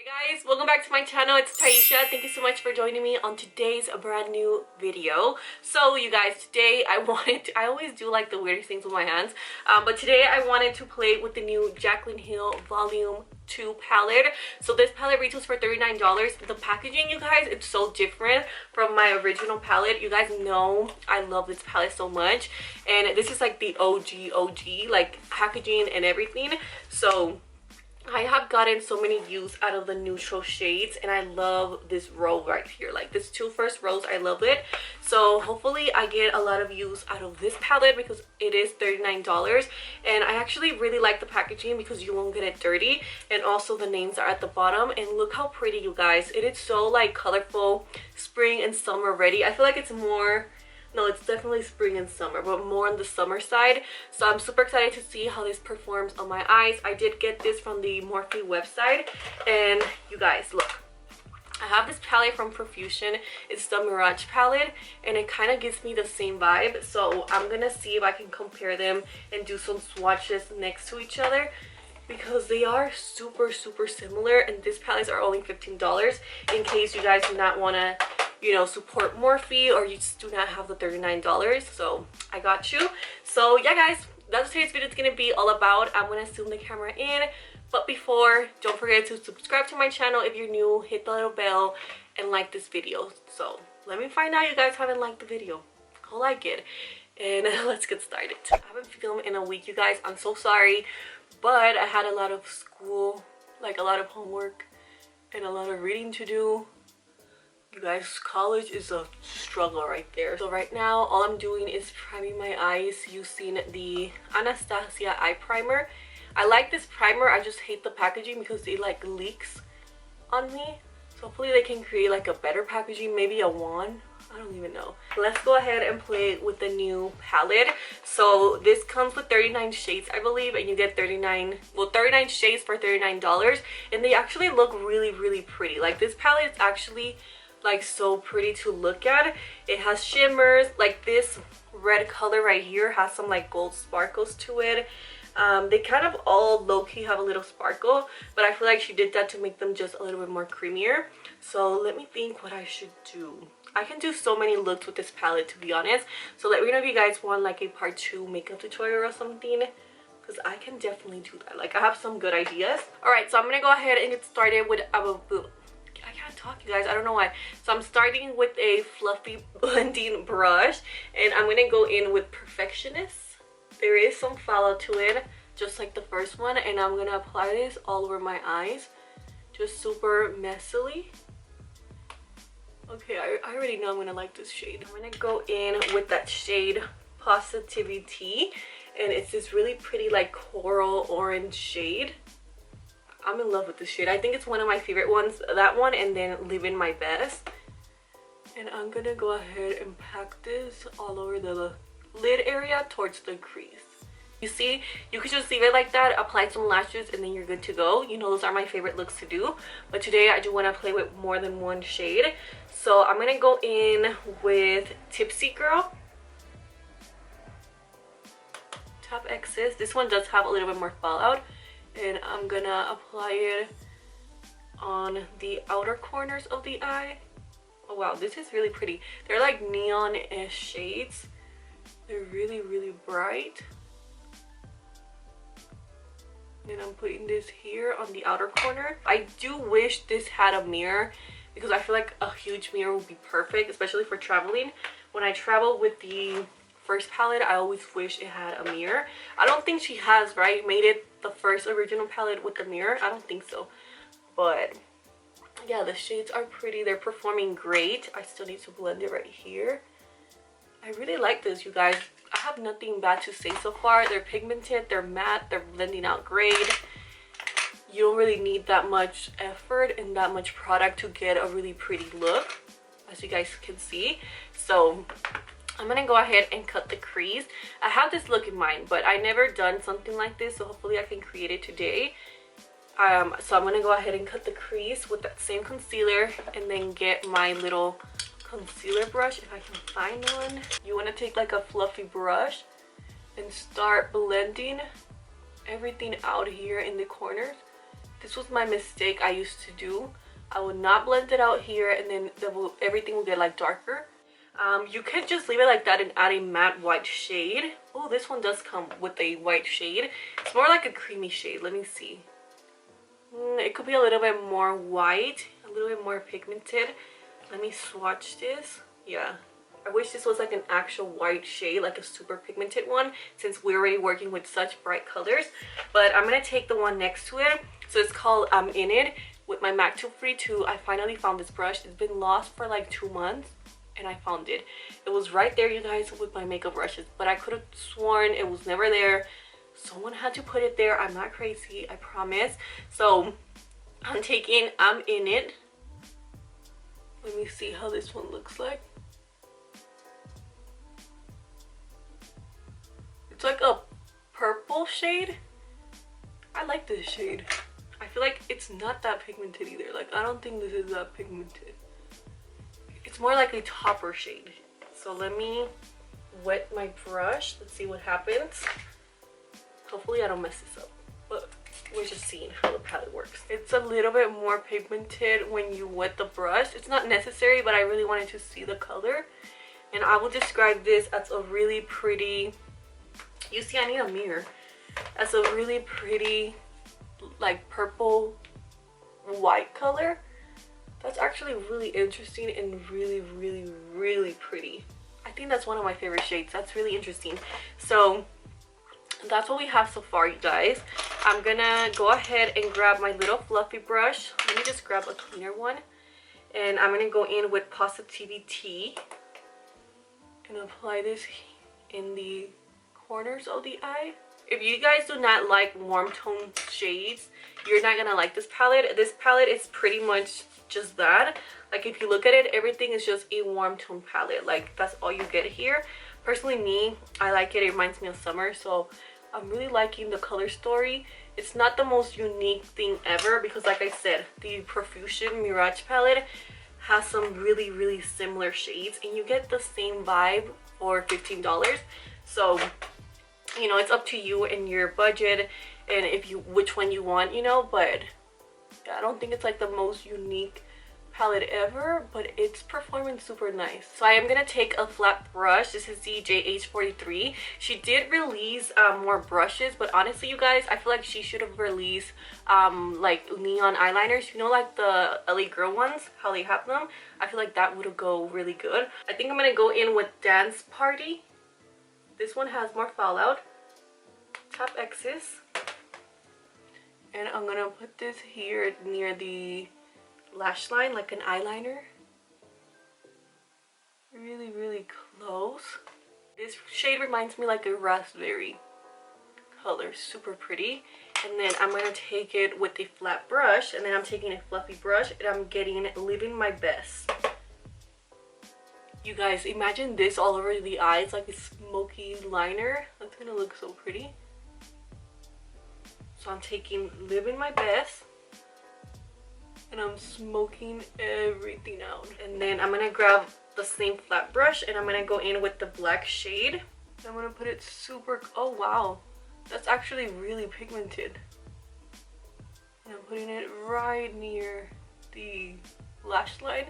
Hey guys, welcome back to my channel. It's Taisha. Thank you so much for joining me on today's brand new video. So you guys, today I always do like the weirdest things with my hands, but today I wanted to play with the new JACLYN Hill Volume 2 palette. So this palette retails for $39. The packaging, you guys, it's so different from my original palette. You guys know I love this palette so much, and this is like the OG like packaging and everything. So I have gotten so many views out of the neutral shades, and I love this row right here. Like this two first rows, I love it. So hopefully I get a lot of views out of this palette because it is $39, and I actually really like the packaging because you won't get it dirty, and also the names are at the bottom. And look how pretty, you guys. It is so like colorful, spring and summer ready. I feel like it's more, no, it's definitely spring and summer, but more on the summer side. So I'm super excited to see how this performs on my eyes. I did get this from the Morphe website, and you guys, look. I have this palette from Profusion. It's the Mirage palette, and it kind of gives me the same vibe. So I'm gonna see if I can compare them and do some swatches next to each other, because they are super similar, and these palettes are only $15 in case you guys do not want to, you know, support Morphe, or you just do not have the $39. So I got you. So yeah guys, that's what today's video is gonna be all about. I'm gonna zoom the camera in, but before, don't forget to subscribe to my channel if you're new, hit the little bell, and like this video. So let me find out you guys haven't liked the video. Go like it, and let's get started. I haven't filmed in a week, you guys. I'm so sorry, but I had a lot of school, like a lot of homework and a lot of reading to do. You guys, college is a struggle right there. So right now, all I'm doing is priming my eyes using the Anastasia eye primer. I like this primer. I just hate the packaging because it like leaks on me. So hopefully they can create like a better packaging, maybe a wand. I don't even know. Let's go ahead and play with the new palette. So this comes with 39 shades, I believe, and you get 39 shades for $39, and they actually look really pretty. Like this palette is actually like so pretty to look at. It has shimmers, like this red color right here has some like gold sparkles to it. They kind of all low-key have a little sparkle, but I feel like she did that to make them just a little bit more creamier. So let me think what I should do. I can do so many looks with this palette, to be honest. So let me know if you guys want like a part 2 makeup tutorial or something, because I can definitely do that. Like I have some good ideas. All right, so I'm gonna go ahead and get started with I can't talk, you guys, I don't know why. So I'm starting with a fluffy blending brush, and I'm gonna go in with Perfectionist. There is some fallout to it, just like the first one, and I'm gonna apply this all over my eyes, just super messily. Okay, I already know I'm gonna like this shade. I'm gonna go in with that shade Positivity, and it's this really pretty like coral orange shade. I'm in love with this shade. I think it's one of my favorite ones, that one, and then Living My Best. And I'm gonna go ahead and pack this all over the lid area towards the crease. You see, you could just leave it like that, apply some lashes, and then you're good to go. You know, those are my favorite looks to do, but today I do want to play with more than one shade. So I'm gonna go in with Tipsy Girl, Top X's. This one does have a little bit more fallout, and I'm gonna apply it on the outer corners of the eye. Oh wow, this is really pretty. They're like neon-ish shades. They're really bright. And I'm putting this here on the outer corner. I do wish this had a mirror, because I feel like a huge mirror would be perfect, especially for traveling. When I travel with the first palette, I always wish it had a mirror. I don't think she has, right? Made it the first original palette with the mirror. I don't think so. But yeah, the shades are pretty. They're performing great. I still need to blend it right here. I really like this, you guys. I have nothing bad to say so far. They're pigmented, they're matte, they're blending out great. You don't really need that much effort and that much product to get a really pretty look, as you guys can see. So I'm gonna go ahead and cut the crease. I have this look in mind, but I never done something like this, so hopefully I can create it today. So I'm gonna go ahead and cut the crease with that same concealer, and then get my little concealer brush, if I can find one. You want to take like a fluffy brush and start blending everything out here in the corners. This was my mistake I used to do. I would not blend it out here, and then everything will get like darker. You could just leave it like that and add a matte white shade. Oh, this one does come with a white shade. It's more like a creamy shade. Let me see. It could be a little bit more white, a little bit more pigmented. Let me swatch this. Yeah, I wish this was like an actual white shade, like a super pigmented one, since we're already working with such bright colors. But I'm gonna take the one next to it. So it's called I'm In It with my MAC 232. I finally found this brush. It's been lost for like 2 months and I found it. It was right there, you guys, with my makeup brushes, but I could have sworn it was never there. Someone had to put it there. I'm not crazy, I promise. So I'm taking I'm In It. Let me see how this one looks like. It's like a purple shade. I like this shade. I feel like it's not that pigmented either. Like, I don't think this is that pigmented. It's more like a topper shade. So let me wet my brush. Let's see what happens. Hopefully I don't mess this up, but we're just seeing how the palette works. It's a little bit more pigmented when you wet the brush. It's not necessary, but I really wanted to see the color. And I will describe this as a really pretty, you see, I need a mirror, as a really pretty like purple white color. That's actually really interesting and really pretty. I think that's one of my favorite shades. That's really interesting. So that's what we have so far, you guys. I'm gonna go ahead and grab my little fluffy brush. Let me just grab a cleaner one, and I'm gonna go in with Positivity and apply this in the corners of the eye. If you guys do not like warm tone shades, you're not gonna like this palette. This palette is pretty much just that. Like, if you look at it, everything is just a warm tone palette. Like, that's all you get here. Personally, me, I like it. It reminds me of summer, so I'm really liking the color story. It's not the most unique thing ever because, like I said, the Profusion Mirage palette has some really similar shades, and you get the same vibe for $15. So, you know, it's up to you and your budget and if you which one you want, you know. But I don't think it's like the most unique palette ever, but it's performing super nice. So I am gonna take a flat brush. This is the JH43. She did release more brushes, but honestly, you guys, I feel like she should have released like neon eyeliners, you know, like the LA Girl ones, how they have them. I feel like that would go really good. I think I'm gonna go in with Dance Party. This one has more fallout. Top X's. And I'm gonna put this here near the lash line, like an eyeliner. Really close. This shade reminds me like a raspberry color. Super pretty. And then I'm gonna take it with a flat brush, and then I'm taking a fluffy brush, and I'm getting Living My Best. You guys, imagine this all over the eyes, like a smoky liner. That's gonna look so pretty. So I'm taking Living My Best, and I'm smoking everything out. And then I'm gonna grab the same flat brush, and I'm gonna go in with the black shade. I'm gonna put it super, oh wow, that's actually really pigmented. And I'm putting it right near the lash line.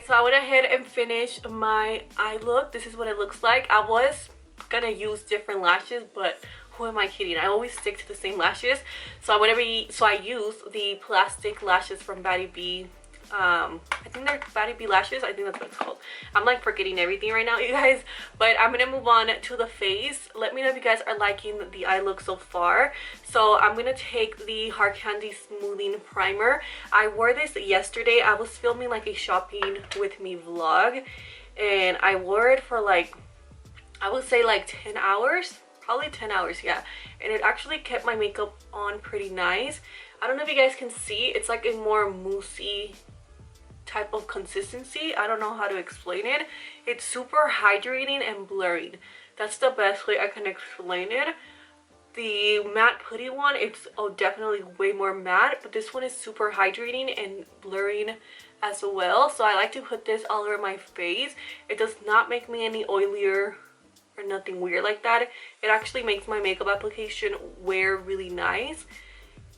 So I went ahead and finished my eye look. This is what it looks like. I was gonna use different lashes, but who am I kidding? I always stick to the same lashes. So I used the plastic lashes from Batty B. I think they're Batty B lashes. I think that's what it's called. I'm like forgetting everything right now, you guys. But I'm gonna move on to the face. Let me know if you guys are liking the eye look so far. So I'm gonna take the Hard Candy Smoothing Primer. I wore this yesterday. I was filming like a shopping with me vlog, and I wore it for like, I would say like 10 hours. Probably 10 hours, yeah. And it actually kept my makeup on pretty nice. I don't know if you guys can see. It's like a more moussey type of consistency. I don't know how to explain it. It's super hydrating and blurring. That's the best way I can explain it. The matte putty one, it's definitely way more matte, but this one is super hydrating and blurring as well. So I like to put this all over my face. It does not make me any oilier or nothing weird like that. It actually makes my makeup application wear really nice.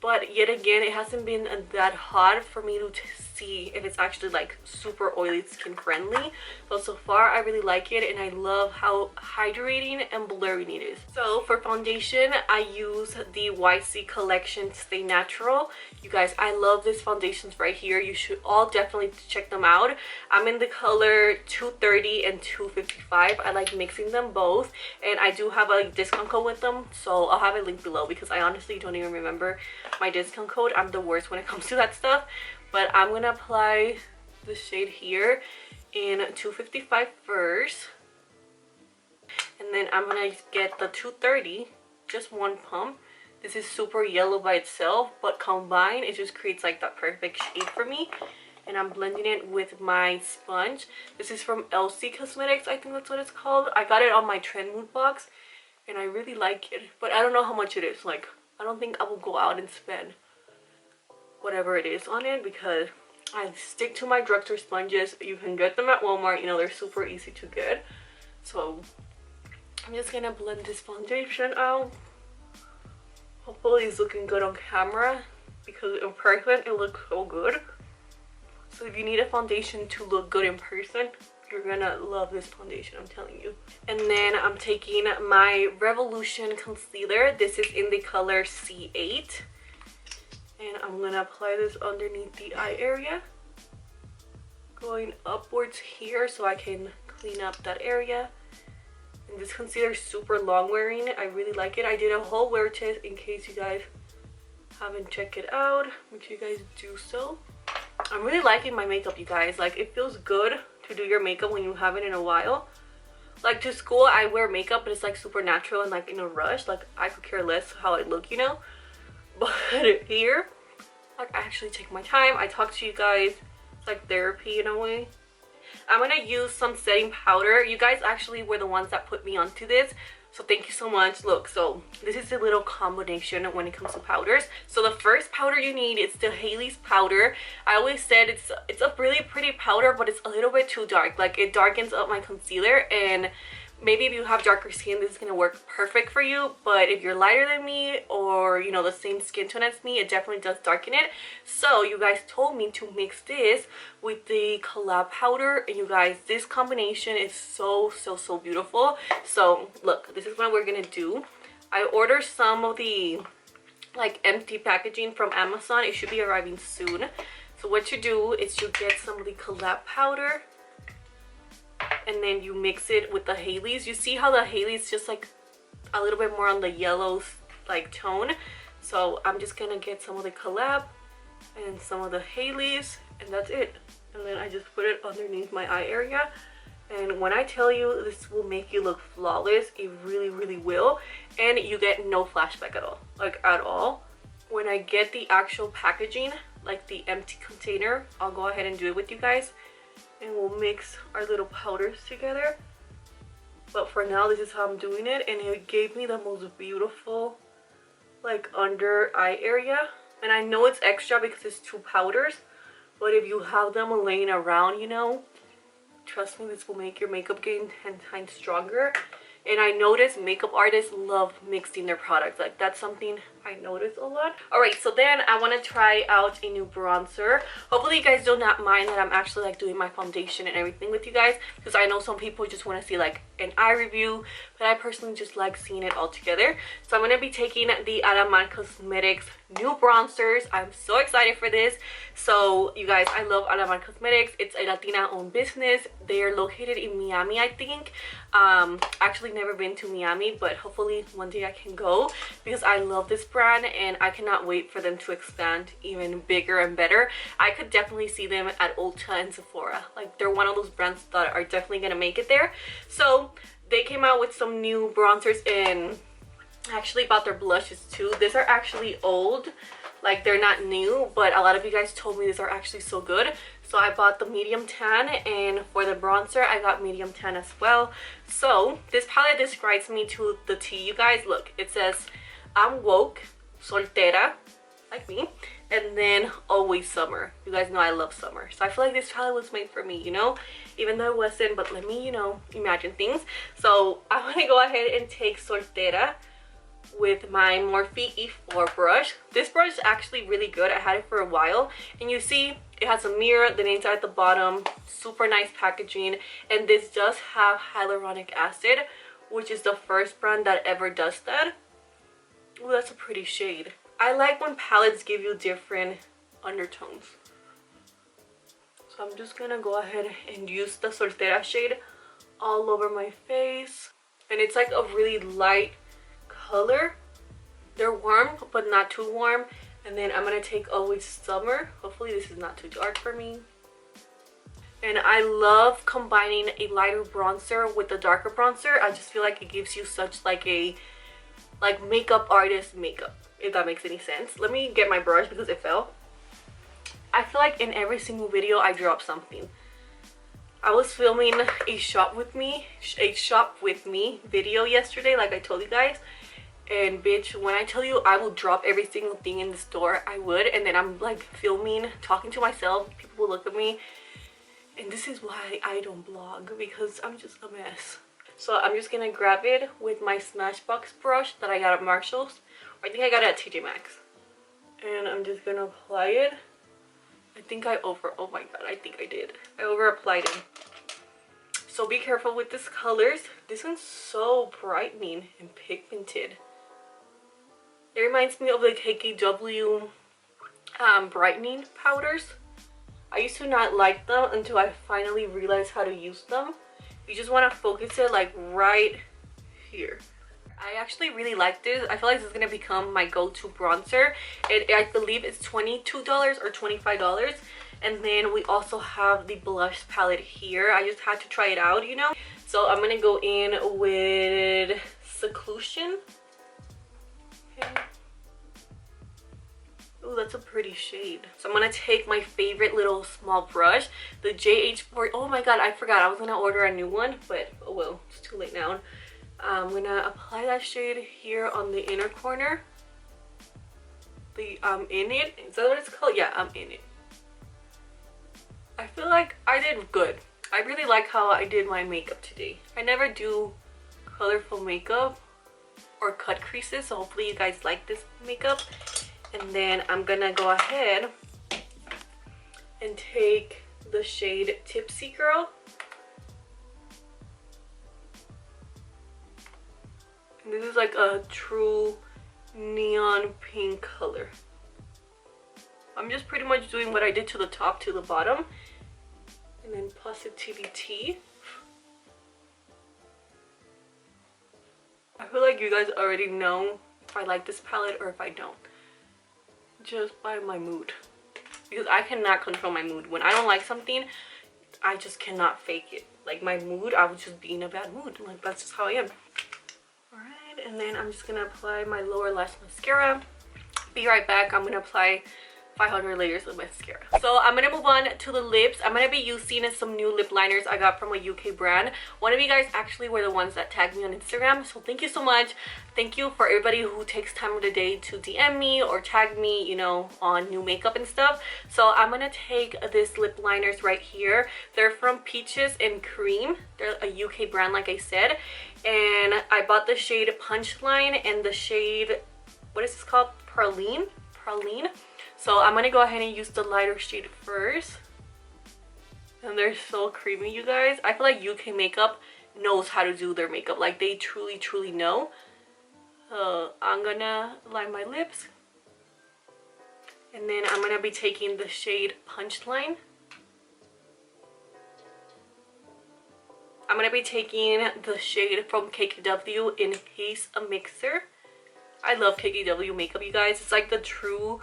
but yet again, it hasn't been that hot for me to see if it's actually like super oily skin friendly. But so far I really like it, and I love how hydrating and blurring it is. So for foundation, I use the YC Collection Stay Natural. You guys, I love these foundations right here. You should all definitely check them out. I'm in the color 230 and 255. I like mixing them both, and I do have a discount code with them, so I'll have a link below because I honestly don't even remember my discount code. I'm the worst when it comes to that stuff. But I'm gonna apply the shade here in 255 first, and then I'm gonna get the 230, just one pump. This is super yellow by itself, but combined it just creates like that perfect shade for me. And I'm blending it with my sponge. This is from LC Cosmetics, I think that's what it's called. I got it on my Trend Mood box, and I really like it, but I don't know how much it is. Like, I don't think I will go out and spend whatever it is on it, because I stick to my drugstore sponges. You can get them at Walmart, you know, they're super easy to get. So I'm just gonna blend this foundation out. Hopefully it's looking good on camera, because in person it looks so good. So if you need a foundation to look good in person, you're gonna love this foundation, I'm telling you. And then I'm taking my Revolution concealer. This is in the color C8, and I'm gonna apply this underneath the eye area, going upwards here so I can clean up that area. And this concealer is super long wearing. I really like it. I did a whole wear test. In case you guys haven't checked it out, make sure you guys do so. I'm really liking my makeup, you guys. Like, it feels good to do your makeup when you haven't in a while. Like, to school I wear makeup, but it's like super natural and like in a rush. Like, I could care less how I look, you know. But here, like, I actually take my time. I talk to you guys. It's like therapy in a way. I'm gonna use some setting powder. You guys actually were the ones that put me onto this, so thank you so much. Look, so this is a little combination when it comes to powders. So the first powder you need is the Hailey's powder. I always said it's a really pretty powder, but it's a little bit too dark. Like, it darkens up my concealer, and maybe if you have darker skin, this is gonna work perfect for you. But if you're lighter than me, or you know, the same skin tone as me, it definitely does darken it. So you guys told me to mix this with the collab powder, and you guys, this combination is so beautiful. So look, this is what we're gonna do. I ordered some of the like empty packaging from Amazon. It should be arriving soon. So what you do is you get some of the collab powder, and then you mix it with the Hailey's. You see how the Hailey's just like a little bit more on the yellow like tone. So I'm just gonna get some of the collab and some of the Hailey's, and that's it. And then I just put it underneath my eye area. And when I tell you this will make you look flawless, it really will. And you get no flashback at all, like at all. When I get the actual packaging, like the empty container, I'll go ahead and do it with you guys, and we'll mix our little powders together. But for now, this is how I'm doing it, and it gave me the most beautiful like under eye area. And I know it's extra because it's 2 powders, but if you have them laying around, you know, trust me, this will make your makeup game 10 times stronger. And I noticed makeup artists love mixing their products. Like, that's something I notice a lot. Alright, so then I want to try out a new bronzer. Hopefully you guys do not mind that I'm actually like doing my foundation and everything with you guys, because I know some people just want to see like an eye review, but I personally just like seeing it all together. So I'm going to be taking the Alaman Cosmetics new bronzers. I'm so excited for this. So you guys, I love Alaman Cosmetics. It's a Latina owned business. They are located in Miami, I think. Actually never been to Miami, but hopefully one day I can go, because I love this brand and I cannot wait for them to expand even bigger and better. I could definitely see them at Ulta and Sephora. Like, they're one of those brands that are definitely gonna make it there. So they came out with some new bronzers, and I actually bought their blushes too. These are actually old, like they're not new, but a lot of you guys told me these are actually so good. So I bought the medium tan, and for the bronzer I got medium tan as well. So this palette describes me to the T, you guys. Look, it says I'm woke, soltera, like me, and then always summer. You guys know I love summer, so I feel like this palette was made for me, you know, even though it wasn't. But let me, you know, imagine things. So I'm gonna go ahead and take soltera with my Morphe E4 brush. This brush is actually really good. I had it for a while, and you see it has a mirror, the name's at the bottom, super nice packaging, and this does have hyaluronic acid, which is the first brand that ever does that. Oh, that's a pretty shade. I like when palettes give you different undertones. So I'm just gonna go ahead and use the Soltera shade all over my face. And it's like a really light color. They're warm, but not too warm. And then I'm gonna take Always Summer. Hopefully this is not too dark for me. And I love combining a lighter bronzer with a darker bronzer. I just feel like it gives you such like a makeup artist makeup, if that makes any sense. Let me get my brush because it fell. I feel like in every single video I drop something. I was filming a shop with me video yesterday, like I told you guys, and bitch, when I tell you I will drop every single thing in the store, I would. And then I'm like filming, talking to myself, people will look at me, and this is why I don't vlog, because I'm just a mess. So I'm just gonna grab it with my Smashbox brush that I got at Marshall's, or I think I got it at TJ Maxx, and I'm just gonna apply it. I think oh my god, I think I did. I over applied it. So be careful with these colors. This one's so brightening and pigmented. It reminds me of the KKW brightening powders. I used to not like them until I finally realized how to use them. You just want to focus it like right here. I actually really like this. I feel like this is going to become my go-to bronzer. I believe it's $22 or $25. And then we also have the blush palette here. I just had to try it out, you know. So I'm going to go in with Seclusion. Okay. Ooh, that's a pretty shade. So I'm going to take my favorite little small brush, the JH4. Oh my god, I forgot. I was going to order a new one, but oh well, it's too late now. I'm gonna apply that shade here on the inner corner. I'm in it. Is that what it's called? Yeah, I'm in it. I feel like I did good. I really like how I did my makeup today. I never do colorful makeup or cut creases, so hopefully you guys like this makeup. And then I'm gonna go ahead and take the shade Tipsy Girl. This is like a true neon pink color. I'm just pretty much doing what I did to the top to the bottom. And then Positivity. I feel like you guys already know if I like this palette or if I don't. Just by my mood. Because I cannot control my mood. When I don't like something, I just cannot fake it. Like my mood, I would just be in a bad mood. Like that's just how I am. Alright, and then I'm just gonna apply my lower lash mascara. Be right back. I'm gonna apply 500 layers of mascara. So I'm gonna move on to the lips. I'm gonna be using some new lip liners I got from a UK brand. One of you guys actually were the ones that tagged me on Instagram, so thank you so much. Thank you for everybody who takes time of the day to DM me or tag me, you know, on new makeup and stuff. So I'm gonna take this lip liners right here. They're from Peaches and Cream. They're a UK brand, like I said, and I bought the shade Punchline and the shade, what is this called, Praline. So I'm gonna go ahead and use the lighter shade first. And they're so creamy, you guys. I feel like UK makeup knows how to do their makeup. Like they truly know. I'm gonna line my lips. And then I'm gonna be taking the shade Punchline. I'm gonna be taking the shade from KKW in Haze a Mixer. I love KKW makeup, you guys. It's like the true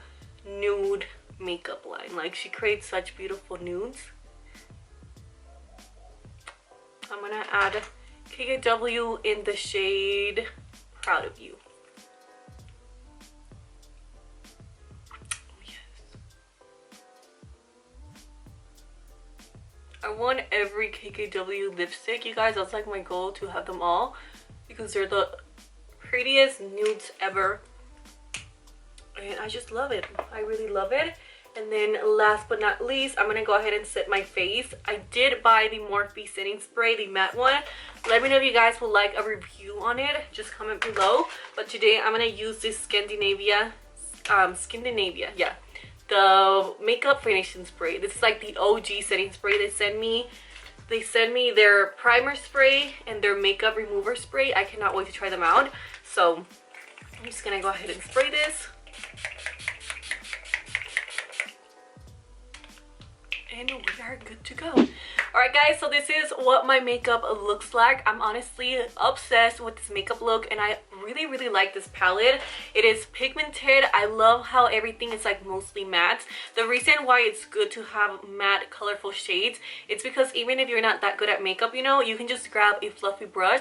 nude makeup line. Like she creates such beautiful nudes. I'm gonna add KKW in the shade Proud of You. Oh, yes. I want every KKW lipstick, you guys. That's like my goal, to have them all, because they're the prettiest nudes ever. And I just love it. I really love it. And then last but not least, I'm gonna go ahead and set my face. I did buy the Morphe setting spray, the matte one. Let me know if you guys would like a review on it. Just comment below. But today I'm gonna use this Scandinavia, yeah, the makeup finishing spray. This is like the OG setting spray they sent me. They sent me their primer spray and their makeup remover spray. I cannot wait to try them out. So I'm just gonna go ahead and spray this. And we are good to go. Alright guys, so this is what my makeup looks like. I'm honestly obsessed with this makeup look, and I really like this palette. It is pigmented. I love how everything is like mostly matte. The reason why it's good to have matte colorful shades, it's because even if you're not that good at makeup, you know, you can just grab a fluffy brush.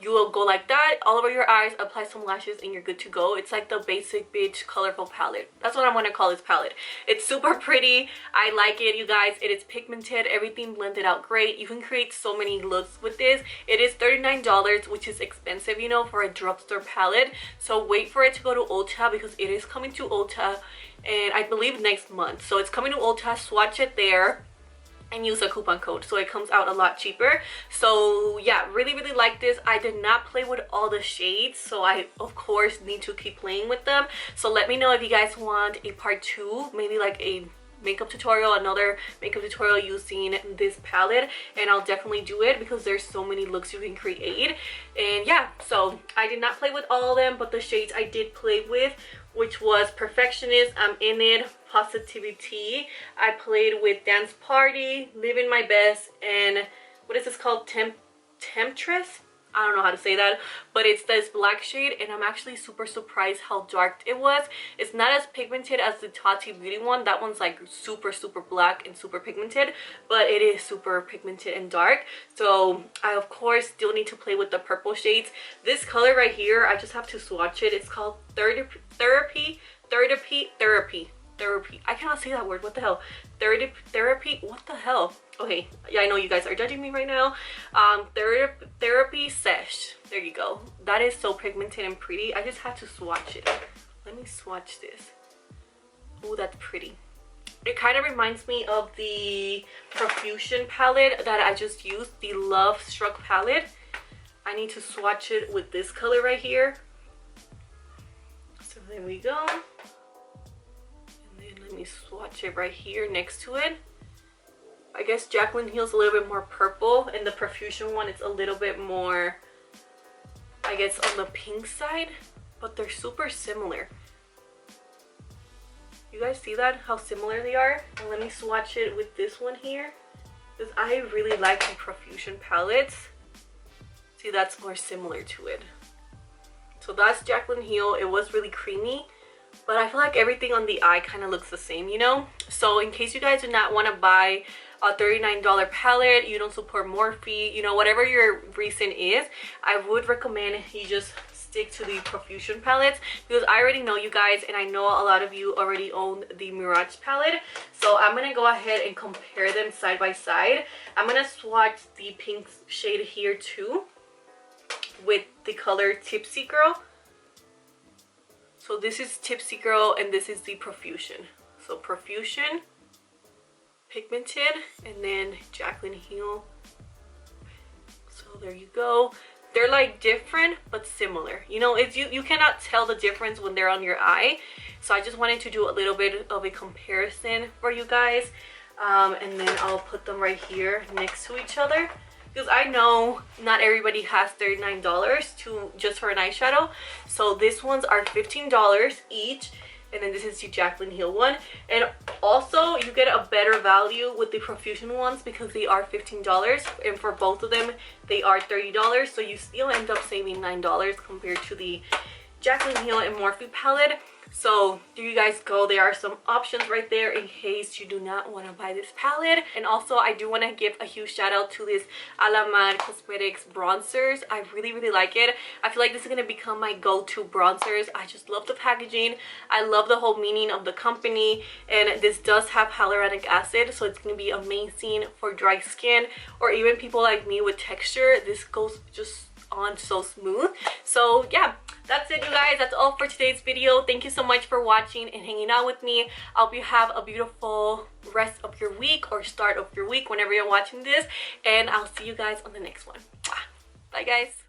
You will go like that all over your eyes, apply some lashes, and you're good to go. It's like the basic bitch colorful palette. That's what I want to call this palette. It's super pretty. I like it, you guys. It is pigmented. Everything blended out great. You can create so many looks with this. It is $39, which is expensive, you know, for a drugstore palette. So wait for it to go to Ulta, because it is coming to Ulta, and I believe next month. So it's coming to Ulta. Swatch it there and use a coupon code, so it comes out a lot cheaper. So yeah, really like this. I did not play with all the shades, so I of course need to keep playing with them. So let me know if you guys want a part 2, maybe like a makeup tutorial, another makeup tutorial using this palette, and I'll definitely do it because there's so many looks you can create. And yeah, so I did not play with all of them, but the shades I did play with, which was Perfectionist, I'm in it, Positivity. I played with Dance Party, Living My Best, and what is this called? Temptress? I don't know how to say that, but it's this black shade, and I'm actually super surprised how dark it was. It's not as pigmented as the Tati Beauty one. That one's like super black and super pigmented, but it is super pigmented and dark. So I of course still need to play with the purple shades. This color right here, I just have to swatch it. It's called Therapy. I cannot say that word. What the hell? Therapy. What the hell? Okay, yeah, I know you guys are judging me right now. Therapy Sesh. There you go. That is so pigmented and pretty. I just had to swatch it. Let me swatch this. Oh, that's pretty. It kind of reminds me of the Profusion palette that I just used, the Love Struck palette. I need to swatch it with this color right here. So there we go. Let me swatch it right here next to it. I guess JACLYN Heel's a little bit more purple, and the Profusion one is a little bit more, I guess, on the pink side, but they're super similar. You guys see that? How similar they are? And let me swatch it with this one here, because I really like the Profusion palettes. See, that's more similar to it. So that's JACLYN Heel. It was really creamy, but I feel like everything on the eye kind of looks the same, you know? So in case you guys do not want to buy a $39 palette, you don't support Morphe, you know, whatever your reason is, I would recommend you just stick to the Profusion palettes, because I already know you guys, and I know a lot of you already own the Mirage palette. So I'm going to go ahead and compare them side by side. I'm going to swatch the pink shade here too with the color Tipsy Girl. So this is Tipsy Girl, and this is the Profusion. So Profusion, pigmented, and then JACLYN Heel. So there you go. They're like different but similar. You know, it's you cannot tell the difference when they're on your eye. So I just wanted to do a little bit of a comparison for you guys. And then I'll put them right here next to each other, because I know not everybody has $39 just for an eyeshadow. So these ones are $15 each, and then this is the JACLYN Heel one. And also you get a better value with the Profusion ones because they are $15, and for both of them they are $30. So you still end up saving $9 compared to the JACLYN Heel and Morphe palette. So there you guys go. There are some options right there in case you do not want to buy this palette. And also I do want to give a huge shout out to this Alamar Cosmetics bronzers. I really like it. I feel like this is going to become my go-to bronzers. I just love the packaging. I love the whole meaning of the company, and this does have hyaluronic acid, so it's going to be amazing for dry skin or even people like me with texture. This goes just on so smooth. So yeah, that's it, you guys. That's all for today's video. Thank you so much for watching and hanging out with me. I hope you have a beautiful rest of your week or start of your week whenever you're watching this, and I'll see you guys on the next one. Bye guys.